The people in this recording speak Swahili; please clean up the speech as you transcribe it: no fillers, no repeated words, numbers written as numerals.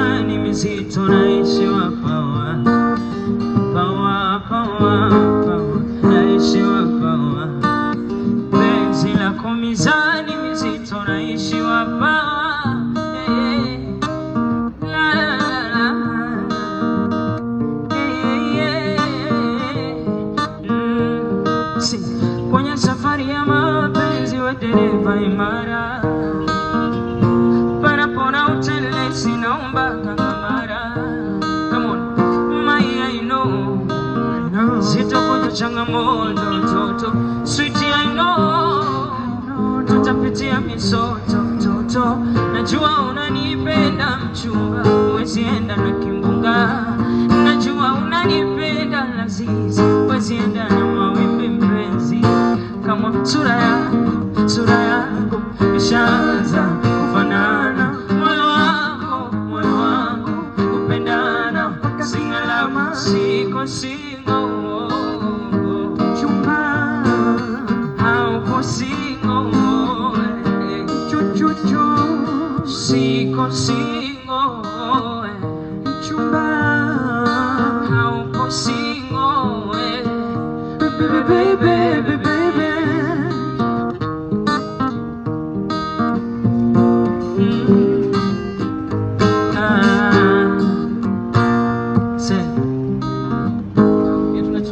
mizani mizito naishiwa pawa, pawa, pawa, pawa, naishiwa pawa. Penzi lako mizani mizito naishiwa pawa, la la la la, kwenye safari ya mapenzi we dereva imara, panapona utelezi naomba kangamara. Come on, my I know, sitakuja changamoto toto, sweetie I know, tutapitia misoto toto. Najua unanipenda mchumba, huwezi enda na kimbunga. Najua unanipenda lazizi, huwezi enda na mawimbi mpenzi. Kama sura yako ishaanza kufanana, moyo wangu kupendana, singalama siko singo, chumba hauko singo, chuchuchu siko singo, chumba hauko singo, baby, baby, baby. Say, if not